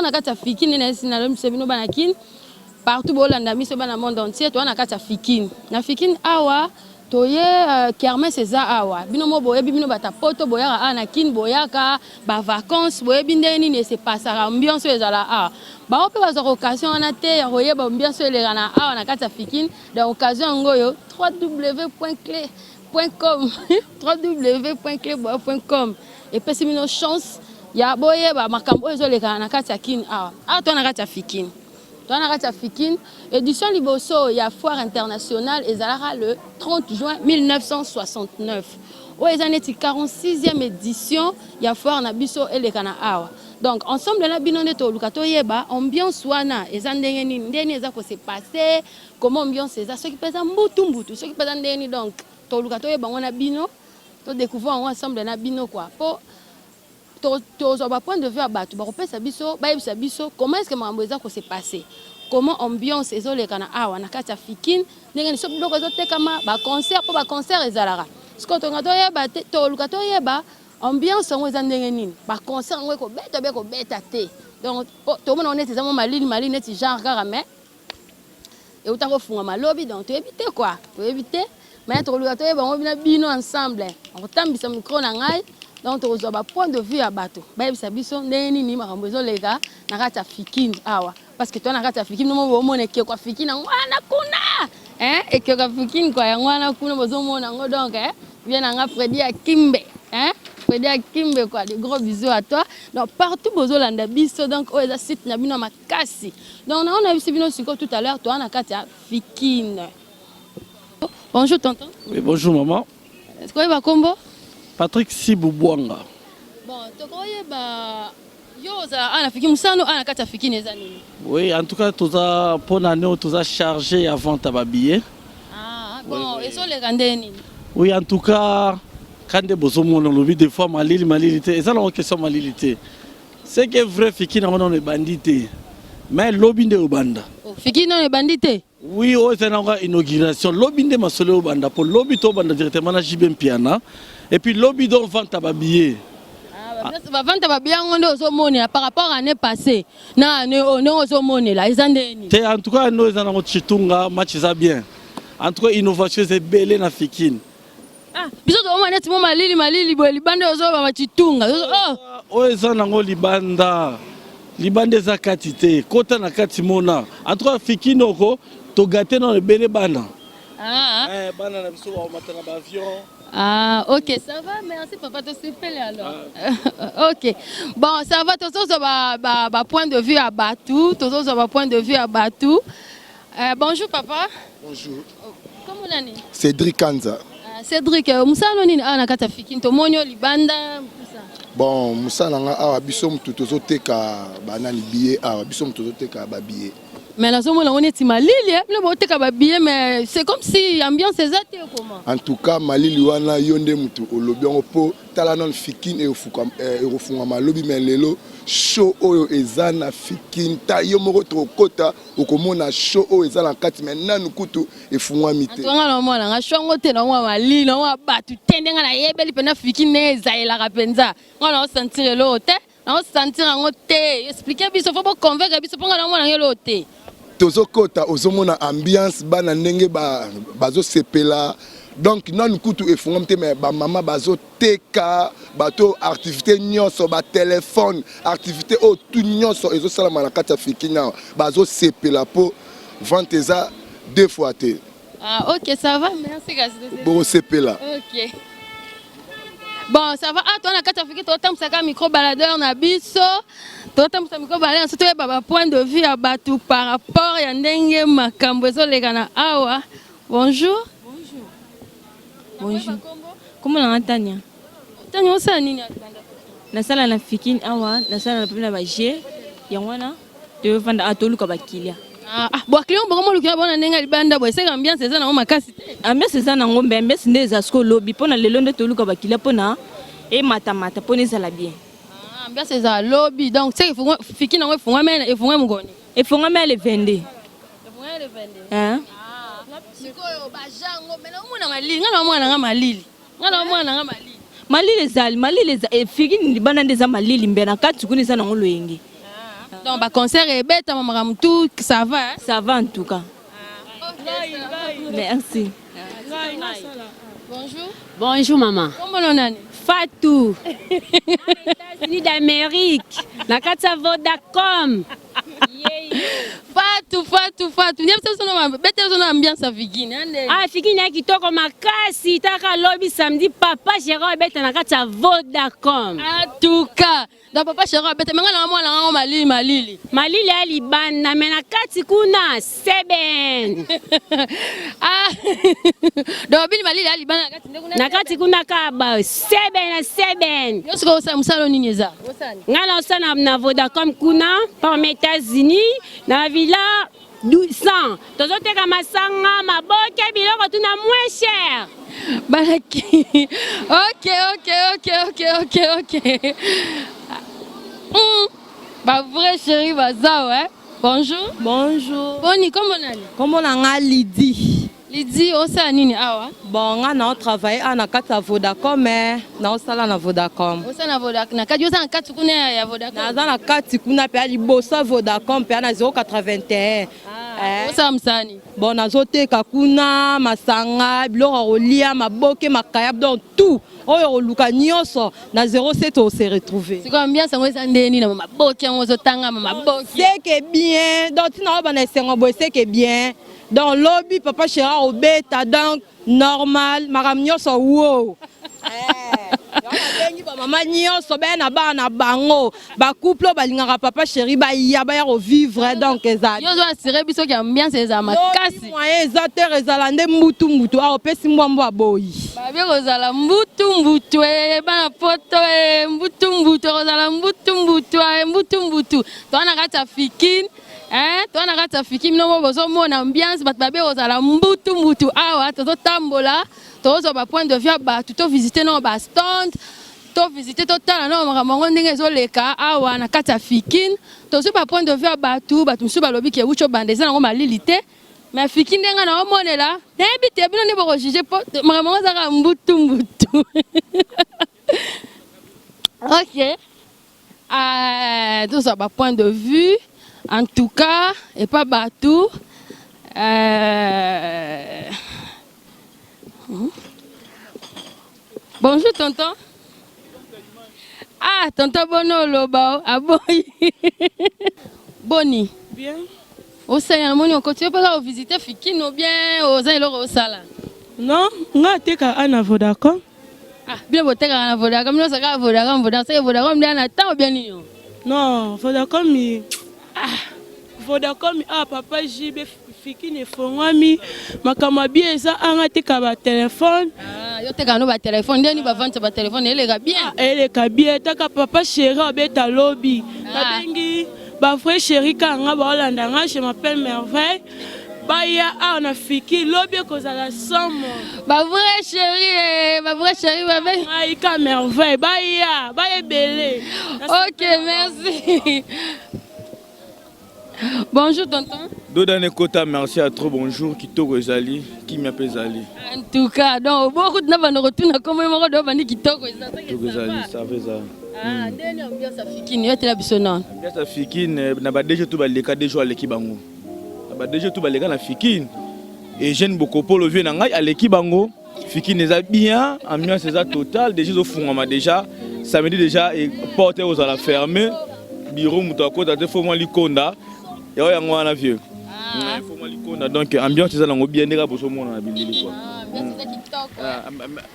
na kati ya fikini na sinalo msebino banakin partout bolanda miso bana monde entier to na kati ya fikini na fikini awa toye kermesse eza awa bino mo boye bino bata poto boyaka ana kin boyaka ba vacances boye bindeni ne se passera ambiance ezala a ba ope ba occasion na te ya roye ba ambiance eleka na awa na kati ya fikini da occasion ngoyo www.clé.com www.clé.com et puis si mino chance ya boye ba makambo ezoleka na kati ya kin awa to na kati ya fikini. Dans la Ratafikine, édition Liboso, il y a foire internationale et Zalara le 30 juin 1969. Au Ezanetti 46e édition, il y a foire Nabiso et les Kanaawa. Donc ensemble la binoneto lukato yeba ambiance wana ezandenge ni ndeni ezako se passer comment ambiance eza ce qui pesa mbutu ce qui pesa ndeni donc to lukato yeba wana bino to découvrir ensemble na bino quoi pour to point de vue à battu bakopesa biso bayebisa biso comment est-ce que mambo ezako se passer comment ambiance ezoleka na awa na kati ya fikine ndenge ni so biloko ezotekama ba concert ezalara siko to ngato yeba to lukato yeba ambiance ngo eza ndenge nini ba concert ngo ko beta te donc to mona on est ezamo malili neti genre kaka mais et autant ko funga malobi donc to éviter quoi to éviter mais to lukato yeba ngo bina bino ensemble on tambisa micro na ngai donc to zo ba point de vue ya bato bayebisa biso ndenge nini makambo ezoleka na kati ya fikine awa parce que to na kati ya fikine mo mona ke kwa fikine ngwana kuna et que kwa fikine kwa ngwana kuna bozo mona ngo donc bien nga Freddy Akimbe Freddy Akimbe quoi, des gros bisous à toi. Donc partout bozo landa biso donc o eza site na bino makasi. Donc on a vu bino siko tout à l'heure toi na kati ya fikine. Bonjour tonton. Oui, bonjour maman. Est-ce que va kombo? Patrick Sibubwanga. Bon, to croyez ba yo za ana fikine musano ana kati ya fikine eza nini? Oui, en tout cas toza pona neo toza chargé avant ta babillet. Ah, bon, et sur les gandeni. Oui, en tout cas quand des beaux hommes ont lobby des fois malilité, et ça la question malilité. C'est que vrai fikine on est bandité. Mais lobby de Obanda. Fikine on est bandité. Oui, oh c'est une inauguration. Lobby de Masole Obanda pour lobby to Obanda directement na Jibem Piana. Et puis lobby donc vente à babillet. Ah, vente à babillet on est au monnaie par rapport à l'année passée. Na on est au monnaie là, ils ont en tout cas nous ils ont chitunga match ça bien. En tout cas innovation c'est belle na fikine. Ah, biso to mona neti mo malili bo libanda ozo ba machitunga. Oh eza nango libanda. Libanda za katite, kota na kati mona. En tout cas fikine oko to gâter dans le bele bana. Ah. Bana na biso ba matana ba avion. Ah, OK, ça va. Merci papa to s'appelle alors. OK. Bon, ça va to so ba point de vue à Batou, to so ba point de vue à Batou. Bonjour papa. Bonjour. Comment on est? Cédric Kanza. Cédric, musalo nini ana kata fikine to monyo libanda ça. Bon, musala nga awa biso mutu tozoteka banani billet awa biso mutu tozoteka ba billet. Mais la zone on est malili, le boteka ba billet mais c'est comme si ambiance exacte comment. En tout cas malili wana yonde mutu olobi ngo po tala non fikine e ofunga malobi mais lelo show oyo ezana fikine ta yo moko tokota okomona show oyo ezana kati mais nanu kutu efungwa mite. Nga na mwana nga shongo te na mwa malili na mwa batu tendenga na yebeli pena fikine ezaela kapenza. Nga na sentir lo te, na sentir ngo te. Expliquer biso faut pas convaincre biso ponga na mwana ngelo te. Tozokota ozomona ambiance bana ndenge bazo sepela donc non kutu efunga mte mais ba mama bazo teka bato activité nyonso ba téléphone activité o tout nyonso ezo sala malakata fikina bazo sepela po vente za deux fois te. Ah OK, ça va, merci gars. Bon sepela. OK. Bon, ça va. Ah, toi, on a qu'à faire tout le temps, ça micro baladeur, na biso. Tout le temps, ça micro baladeur, c'est toi, point de vue à Batou par rapport à Ndenge Makambozo Legana. Awa. Bonjour. Bonjour. Bonjour. Comment on Tania? Tania, on sait nini? Na sala na fikine awa, na sala na pemna baje. Yangwana, te vanda atolu ka bakilia. Ah, bon, client, comment le client bon Ndenge libanda, bon, c'est ambiance, c'est ça na makasi. Ambiance c'est ça na ngombe, ambiance ndeza sko lobby pona lelo nde tolu ka bakilia pona et mata pona ezala bien. Ah, ambiance c'est ça lobby. Donc, c'est fikine ngo funga mais et funga mugoni. Et funga mais le 22. Le funga le 22. Hein? Ah, sikoyo bajango, mais na mwana malili, ngana mwana nga malili. Ngana mwana nga malili. Malili ezali, fikine libanda ndeza malili mbena kati kuni sana ngoloyenge. Donc ba concert et bête maman tout ça va hein? Ça va en tout cas. Merci. Bonjour. Bonjour maman. Comment on a Fatou. États-Unis d'Amérique. La carte Vodacom. Fatou. Niam ça son bête son ambiance à Fikine. Ah Fikine qui toko makasi taka lobby samedi papa Gérard bête na carte Vodacom. En tout cas, dans papa Gérard bête mais ngala mwana malili. Malili ali bana mais na kati kuna seben. Ah. Donc bili malili ali bana na kati kuna kaba seben. Yo siko sa musalo nini za? Ngala osana na Vodacom kuna par États-Unis na villa 200. Tozoteka masanga maboke biloko tuna moins cher. Balaki. OK. Bah vrai chérie bazao hein. Bonjour. Boni comment on a Lydie osa nini awa? Bon, on a travaillé na kati ya Vodacom mais na osala na Vodacom. Osa na Vodacom. Na kati osa na kati kuna ya Vodacom. Na na kati kuna pe liboso Vodacom pe na 081. Osa msani. Bon, nazoteka kuna masanga biloko kolia maboke makayab donc tout. Oyo luka nyonso na 07 on s'est retrouvé. C'est combien ça ngwesa ndeni na maboke ngozo tanga maboke. C'est que bien. Donc tu n'as pas na sengo boy c'est que bien. Dans le lobby, papa Chéra au bêta, donc normal, madame nyonso wow. Maman nyonso ben na ba na bango, ba couple balingaka papa chéri ba ya ba ya vivre donc ezali. Yo zo assurer biso ki ambiance eza makasi. Moyen ezater ezala nde mbutu a opesi mbwambo aboyi. Ba bi kozala mbutu e ba na poto e mbutu kozala mbutu. To na kata Fikine. Toi na kata Fikine no bozo mona ambiance bat babe ozala mbutu awa to tambola to ba point de vue ba to visiter no ba stand to visiter to tala no mamango ndenge zo leka awa na kata Fikine to so ba point de vue ba tu so ba lobi ke ucho bandeza ngo malilité mais Fikine ndenga na omonela debi te bino ne boko juger po mamango zaka mbutu. OK. Tout ça ba point de vue. En tout cas, et pas bateau. Bonjour, tonton. Ah, tonton Bono Loba. Ah, boy. Boni. Bien. Au Seigneur, on continue pas à visiter Fikine ou bien aux Aïloro au Sala. Non, on a été à Vodacom. Ah, bien, vous êtes à Vodacom. Nous, c'est à Vodacom. Vodacom, bien à temps ou bien non? Non, Vodacom, Vodacom, papa JB Fikine fongami makamabi eza angateka ba téléphone. Ah, yo teka no ba téléphone, ndeni ba vente ba téléphone eleka bien. Eleka bien taka papa chéri abeta lobby. Babengi ba vrai chéri kanga ba Hollanda nga je m'appelle Merveille. Baya on a Fikine lobby kozala somo. Ba vrai chéri ba be. Aïka Merveille baya belé. OK, merci. Bonjour tonton. Dodane Kota, merci à trop bonjour. Kitoko Ezali, qui m'appelle Zali. En tout cas, donc beaucoup de gens retournent comme moi doit venir Kitoko Ezali, ça fait ça. Ah, dernier ambiance à Fikine, yo te la bisonon. Ambiance à Fikine, na ba déjà tout ba leka déjà aleki bango. Na ba déjà tout ba leka na Fikine. Et jeune Bokopolo vient ngai aleki bango. Fikine eza bien, ambiance eza totale, déjà au fond déjà. Samedi déjà et porte aux à la fermer. Bureau mutako tate faut moi likonda. Il y a un vieux. Il faut mal likonda donc ambiance eza nango bien ndeka boso mona na bindeli quoi.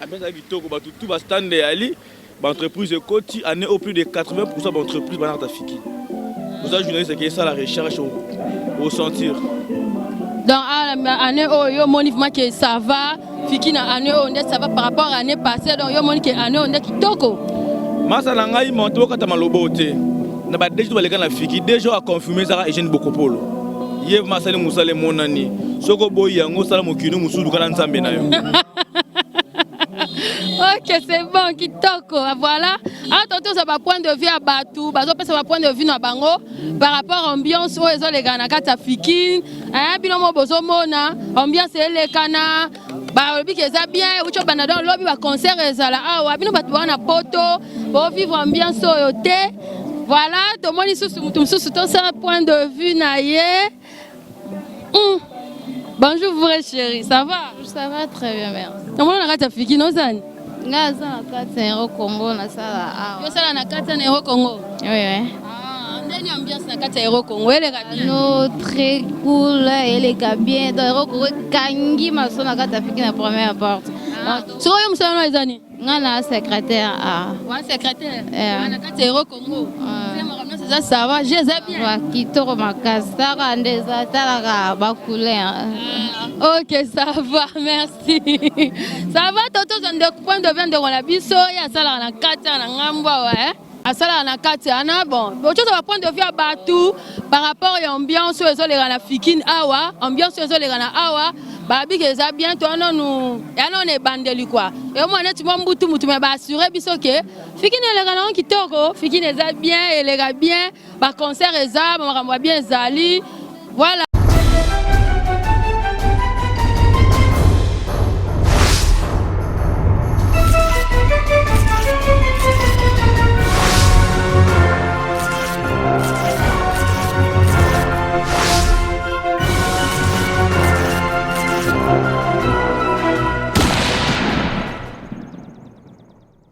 Ambiance kitoko ba tout ba stand ali ba entreprise de Koti année au plus de 80% d'entreprises ba na Fikine. Vous avez journaliste qui est ça la recherche au sentir. Donc année yo monifma que ça va Fikine année on ça va par rapport à l'année passée donc yo moni que année on est kitoko. Masa na ngai monto kata malobote. Na ba déjà ba leka na Fikine déjà a confirmer ça Eugène Bokopolo. Yev masale musale monani soko boy yango sala mokino musulu kana nzambe na yo. OK, c'est bon kitoko. Voilà. Attends, ça va point de vue à Batou, bazo ça va point de vue na bango par rapport à ambiance où ils ont les gana kata Fikine. Binomo bozo mona, ambiance ele kana ba lobi que ça bien, ucho banadon lobi ba concert ezala. Ah wa bino batu wana poto, bo vivre ambiance oyote. Voilà, tout le monde ici sur ce point de vue naïe. Bonjour, vraie chérie, ça va? Ça va très bien, merci. Comment on a fait Fiki Nozan? Nga za na 4 € Congo na sala awa. Yo sala na 4 € Congo. Oui oui. Ah, ndeni ambiance na 4 € Congo, elle est bien. No très cool, elle est bien. Donc Congo kangi maso na kata Fiki na première porte. So yo musala no ezani? Nga na secrétaire a. Wa secrétaire. Na 4 € Congo. C'est ça, ça va, j'ai bien. Wa kitoko makasa ka ndeza talaka ba couleur. Ok, ça va, merci. Ça va, Toto, on de point de vue de Wanabiso, il y a ça là, on a 4 ans, on a ngamba, ouais. À ça là, on a 4 ans, bon. Bon, tu vas point de vue à Batou, par rapport à l'ambiance, les gens, les gens, fikin, awa, ambiance, les gens, les gens, awa, babi, que ça bien, toi, non, nous, et non, on est bandeli, quoi. Et au moins, tu m'as mboutou, tu m'as assuré, biso, que, fikin, les gens, qui toko, fikin, les gens bien, et les gens bien, bah, concert, les gens, on va bien, Zali, voilà.